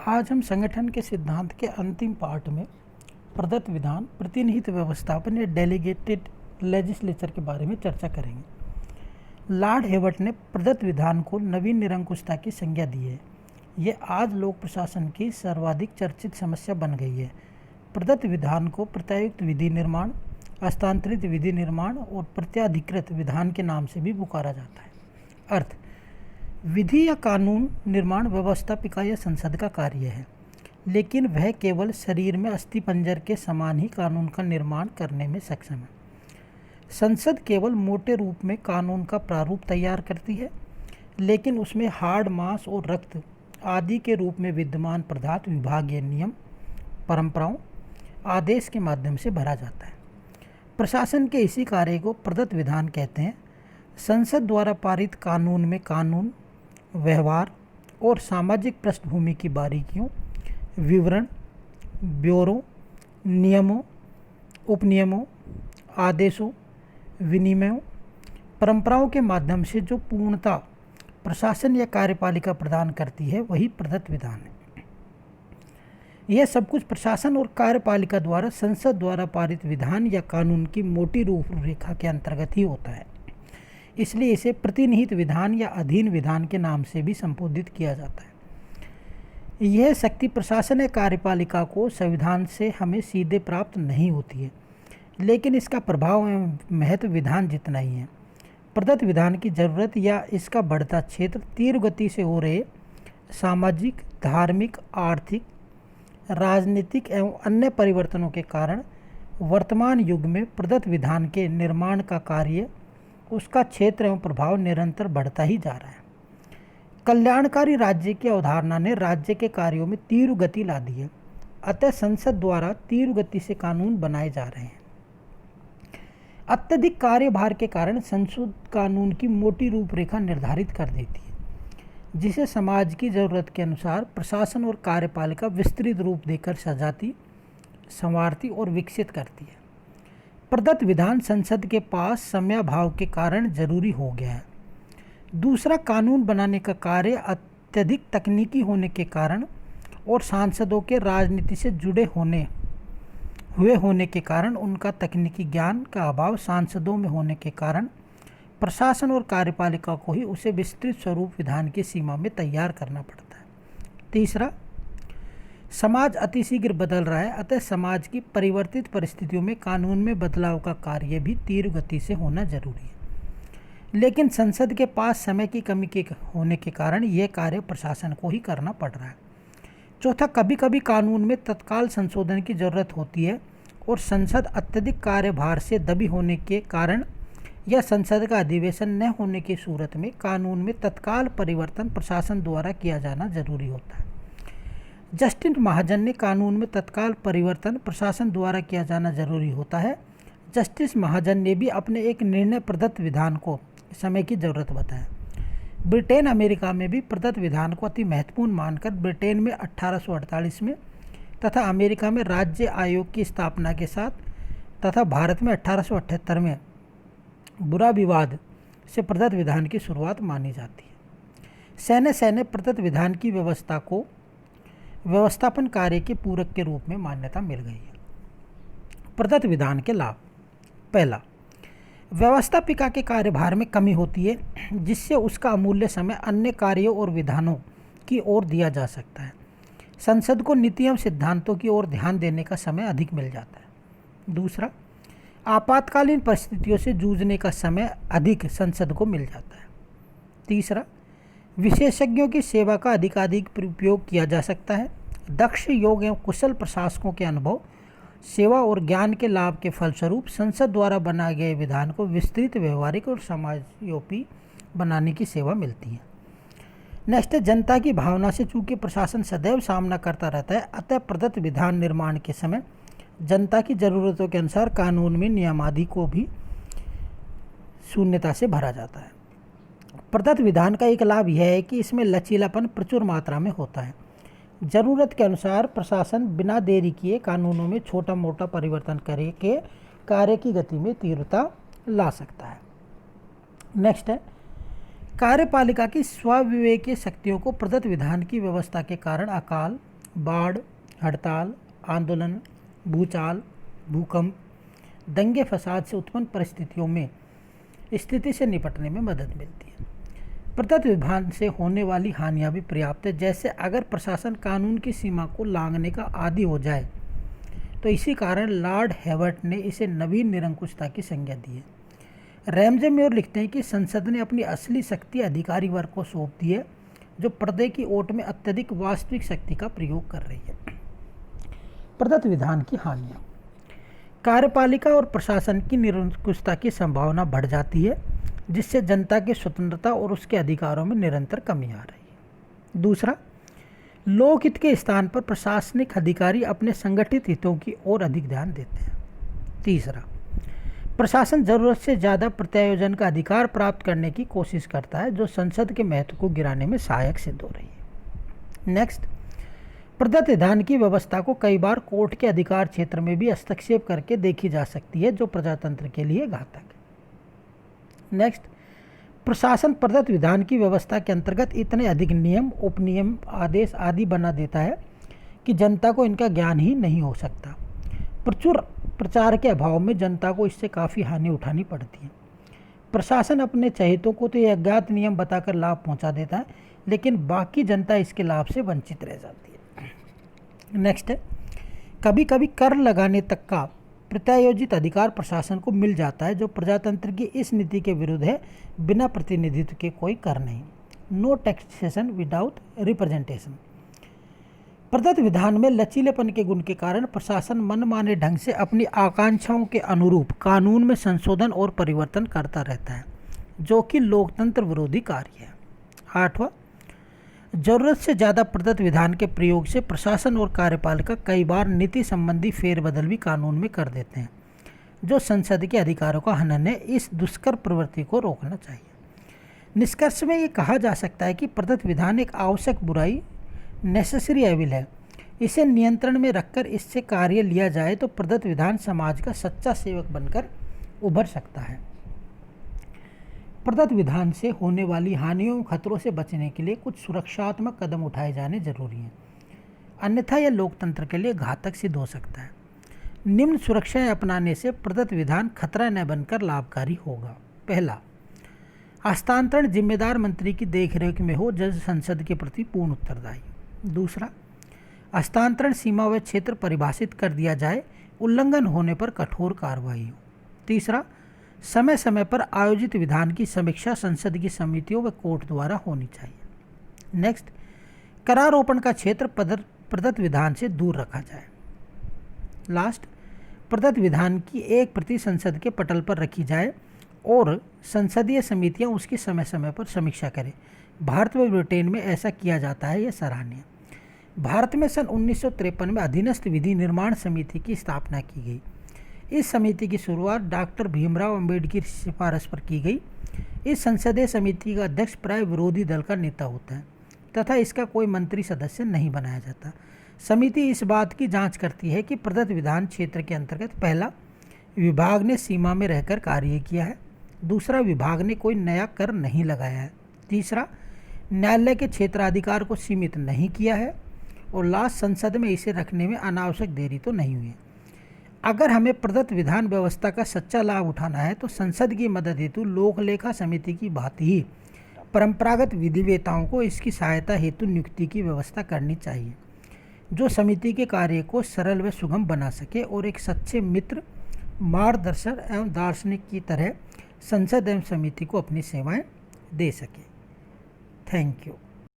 आज हम संगठन के सिद्धांत के अंतिम पार्ट में प्रदत्त विधान, प्रतिनिहित व्यवस्थापन या डेलीगेटेड लेजिस्लेचर के बारे में चर्चा करेंगे। लॉर्ड हेवर्ट ने प्रदत्त विधान को नवीन निरंकुशता की संज्ञा दी है। ये आज लोक प्रशासन की सर्वाधिक चर्चित समस्या बन गई है। प्रदत्त विधान को प्रत्यायुक्त विधि निर्माण, हस्तांतरित विधि निर्माण और प्रत्याधिकृत विधान के नाम से भी पुकारा जाता है। अर्थ, विधि या कानून निर्माण व्यवस्थापिका या संसद का कार्य है, लेकिन वह केवल शरीर में अस्थिपंजर के समान ही कानून का निर्माण करने में सक्षम है। संसद केवल मोटे रूप में कानून का प्रारूप तैयार करती है, लेकिन उसमें हाड़, मांस और रक्त आदि के रूप में विद्यमान पदार्थ विभागीय नियम, परंपराओं, आदेश के माध्यम से भरा जाता है। प्रशासन के इसी कार्य को प्रदत्त विधान कहते हैं। संसद द्वारा पारित कानून में कानून, व्यवहार और सामाजिक पृष्ठभूमि की बारीकियों, विवरण, ब्यौरों, नियमों, उपनियमों, आदेशों, विनिमयों, परंपराओं के माध्यम से जो पूर्णता प्रशासन या कार्यपालिका प्रदान करती है, वही प्रदत्त विधान है। यह सब कुछ प्रशासन और कार्यपालिका द्वारा संसद द्वारा पारित विधान या कानून की मोटी रूपरेखा के अंतर्गत ही होता है। इसलिए इसे प्रतिनिहित विधान या अधीन विधान के नाम से भी संबोधित किया जाता है। यह शक्ति प्रशासन या कार्यपालिका को संविधान से हमें सीधे प्राप्त नहीं होती है, लेकिन इसका प्रभाव एवं महत्व विधान जितना ही है। प्रदत्त विधान की जरूरत या इसका बढ़ता क्षेत्र तीव्र गति से हो रहे सामाजिक, धार्मिक, आर्थिक, राजनीतिक एवं अन्य परिवर्तनों के कारण वर्तमान युग में प्रदत्त विधान के निर्माण का कार्य, उसका क्षेत्र एवं प्रभाव निरंतर बढ़ता ही जा रहा है। कल्याणकारी राज्य की अवधारणा ने राज्य के कार्यों में तीव्र गति ला दी है, अतः संसद द्वारा तीव्र गति से कानून बनाए जा रहे हैं। अत्यधिक कार्यभार के कारण संसद कानून की मोटी रूपरेखा निर्धारित कर देती है, जिसे समाज की ज़रूरत के अनुसार प्रशासन और कार्यपालिका विस्तृत रूप देकर सजाती, संवारती और विकसित करती है। प्रदत्त विधान संसद के पास समयाभाव के कारण जरूरी हो गया है। दूसरा, कानून बनाने का कार्य अत्यधिक तकनीकी होने के कारण और सांसदों के राजनीति से जुड़े होने के कारण उनका तकनीकी ज्ञान का अभाव सांसदों में होने के कारण प्रशासन और कार्यपालिका को ही उसे विस्तृत स्वरूप विधान की सीमा में तैयार करना पड़ता है। तीसरा, समाज अतिशीघ्र बदल रहा है, अतः समाज की परिवर्तित परिस्थितियों में कानून में बदलाव का कार्य भी तीव्र गति से होना जरूरी है, लेकिन संसद के पास समय की कमी के होने के कारण यह कार्य प्रशासन को ही करना पड़ रहा है। चौथा, कभी कभी कानून में तत्काल संशोधन की जरूरत होती है और संसद अत्यधिक कार्यभार से दबी होने के कारण या संसद का अधिवेशन न होने की सूरत में कानून में तत्काल परिवर्तन प्रशासन द्वारा किया जाना जरूरी होता है। जस्टिस महाजन ने कानून में तत्काल परिवर्तन प्रशासन द्वारा किया जाना जरूरी होता है। जस्टिस महाजन ने भी अपने एक निर्णय प्रदत्त विधान को समय की जरूरत बताया। ब्रिटेन, अमेरिका में भी प्रदत्त विधान को अति महत्वपूर्ण मानकर ब्रिटेन में 1848 में तथा अमेरिका में राज्य आयोग की स्थापना के साथ तथा भारत में 1878 में बुरा विवाद से प्रदत्त विधान की शुरुआत मानी जाती है। सैन्य प्रदत्त विधान की व्यवस्था को व्यवस्थापन कार्य के पूरक के रूप में मान्यता मिल गई है। प्रदत्त विधान के लाभ। पहला, व्यवस्थापिका के कार्यभार में कमी होती है, जिससे उसका अमूल्य समय अन्य कार्यों और विधानों की ओर दिया जा सकता है। संसद को नीति एवं सिद्धांतों की ओर ध्यान देने का समय अधिक मिल जाता है। दूसरा, आपातकालीन परिस्थितियों से जूझने का समय अधिक संसद को मिल जाता है। तीसरा, विशेषज्ञों की सेवा का अधिकाधिक उपयोग किया जा सकता है। दक्ष, योग्य एवं कुशल प्रशासकों के अनुभव, सेवा और ज्ञान के लाभ के फलस्वरूप संसद द्वारा बनाए गए विधान को विस्तृत, व्यवहारिक और समाजोपयोगी बनाने की सेवा मिलती है। नेक्स्ट है, जनता की भावना से चूंकि प्रशासन सदैव सामना करता रहता है, अतः प्रदत्त विधान निर्माण के समय जनता की ज़रूरतों के अनुसार कानून में नियमावली को भी शून्यता से भरा जाता है। प्रदत्त विधान का एक लाभ यह है कि इसमें लचीलापन प्रचुर मात्रा में होता है। ज़रूरत के अनुसार प्रशासन बिना देरी किए कानूनों में छोटा मोटा परिवर्तन करके कार्य की गति में तीव्रता ला सकता है। नेक्स्ट है, कार्यपालिका की स्वविवेकीय शक्तियों को प्रदत्त विधान की व्यवस्था के कारण अकाल, बाढ़, हड़ताल, आंदोलन, भूचाल, भूकंप, दंगे फसाद से उत्पन्न परिस्थितियों में स्थिति से निपटने में मदद मिलती है। प्रदत्त विधान से होने वाली हानियाँ भी पर्याप्त है, जैसे अगर प्रशासन कानून की सीमा को लांघने का आदी हो जाए, तो इसी कारण लॉर्ड हेवर्ट ने इसे नवीन निरंकुशता की संज्ञा दी है। रैमजे मेयर लिखते हैं कि संसद ने अपनी असली शक्ति अधिकारी वर्ग को सौंप दी है, जो पर्दे की ओट में अत्यधिक वास्तविक शक्ति का प्रयोग कर रही है। प्रदत्त विधान की हानियाँ: कार्यपालिका और प्रशासन की निरंकुशता की संभावना बढ़ जाती है, जिससे जनता की स्वतंत्रता और उसके अधिकारों में निरंतर कमी आ रही है। दूसरा, लोकहित के स्थान पर प्रशासनिक अधिकारी अपने संगठित हितों की ओर अधिक ध्यान देते हैं। तीसरा, प्रशासन जरूरत से ज़्यादा प्रत्यायोजन का अधिकार प्राप्त करने की कोशिश करता है, जो संसद के महत्व को गिराने में सहायक सिद्ध हो रही है। नेक्स्ट, प्रदत्त विधान की व्यवस्था को कई बार कोर्ट के अधिकार क्षेत्र में भी हस्तक्षेप करके देखी जा सकती है, जो प्रजातंत्र के लिए घातक है। नेक्स्ट, प्रशासन प्रदत्त विधान की व्यवस्था के अंतर्गत इतने अधिक नियम, उपनियम, आदेश आदि बना देता है कि जनता को इनका ज्ञान ही नहीं हो सकता। प्रचुर प्रचार के अभाव में जनता को इससे काफ़ी हानि उठानी पड़ती है। प्रशासन अपने चहेतों को तो ये अज्ञात नियम बताकर लाभ पहुंचा देता है, लेकिन बाकी जनता इसके लाभ से वंचित रह जाती है। नेक्स्ट है, कभी कभी कर लगाने तक का प्रत्यायोजित अधिकार प्रशासन को मिल जाता है, जो प्रजातंत्र की इस नीति के विरुद्ध है। बिना प्रतिनिधित्व के कोई कर नहीं, नो टैक्सेशन विदाउट रिप्रेजेंटेशन। प्रदत्त विधान में लचीलेपन के गुण के कारण प्रशासन मनमाने ढंग से अपनी आकांक्षाओं के अनुरूप कानून में संशोधन और परिवर्तन करता रहता है, जो कि लोकतंत्र विरोधी कार्य है। आठवां, जरूरत से ज़्यादा प्रदत्त विधान के प्रयोग से प्रशासन और कार्यपालिका कई बार नीति संबंधी फेरबदल भी कानून में कर देते हैं, जो संसद के अधिकारों का हनन है। इस दुष्कर प्रवृत्ति को रोकना चाहिए। निष्कर्ष में ये कहा जा सकता है कि प्रदत्त विधान एक आवश्यक बुराई, नेसेसरी एविल है। इसे नियंत्रण में रखकर इससे कार्य लिया जाए तो प्रदत्त विधान समाज का सच्चा सेवक बनकर उभर सकता है। प्रदत्त विधान से होने वाली हानियों, खतरों से बचने के लिए कुछ सुरक्षात्मक कदम उठाए जाने जरूरी हैं, अन्यथा यह लोकतंत्र के लिए घातक सिद्ध हो सकता है। निम्न सुरक्षाएं अपनाने से प्रदत्त विधान खतरा न बनकर लाभकारी होगा। पहला, हस्तांतरण जिम्मेदार मंत्री की देखरेख में हो, जज संसद के प्रति पूर्ण उत्तरदायी। दूसरा, हस्तांतरण सीमा व क्षेत्र परिभाषित कर दिया जाए, उल्लंघन होने पर कठोर कार्रवाई हो। तीसरा, समय समय पर आयोजित विधान की समीक्षा संसद की समितियों व कोर्ट द्वारा होनी चाहिए। नेक्स्ट, करारोपण का क्षेत्र प्रदत्त विधान से दूर रखा जाए। लास्ट, प्रदत्त विधान की एक प्रति संसद के पटल पर रखी जाए और संसदीय समितियां उसकी समय समय पर समीक्षा करें। भारत व ब्रिटेन में ऐसा किया जाता है, यह सराहनीय। भारत में सन 1953 में अधीनस्थ विधि निर्माण समिति की स्थापना की गई। इस समिति की शुरुआत डॉक्टर भीमराव अंबेडकर की सिफारिश पर की गई। इस संसदीय समिति का अध्यक्ष प्राय विरोधी दल का नेता होता है तथा इसका कोई मंत्री सदस्य नहीं बनाया जाता। समिति इस बात की जांच करती है कि प्रदत्त विधान क्षेत्र के अंतर्गत पहला, विभाग ने सीमा में रहकर कार्य किया है। दूसरा, विभाग ने कोई नया कर नहीं लगाया है। तीसरा, न्यायालय के क्षेत्राधिकार को सीमित नहीं किया है। और लास्ट, संसद में इसे रखने में अनावश्यक देरी तो नहीं हुई है। अगर हमें प्रदत्त विधान व्यवस्था का सच्चा लाभ उठाना है तो संसद की मदद हेतु लोकलेखा समिति की भांति ही परंपरागत विधिवेताओं को इसकी सहायता हेतु नियुक्ति की व्यवस्था करनी चाहिए, जो समिति के कार्य को सरल व सुगम बना सके और एक सच्चे मित्र, मार्गदर्शक एवं दार्शनिक की तरह संसद एवं समिति को अपनी सेवाएं दे सके। Thank you.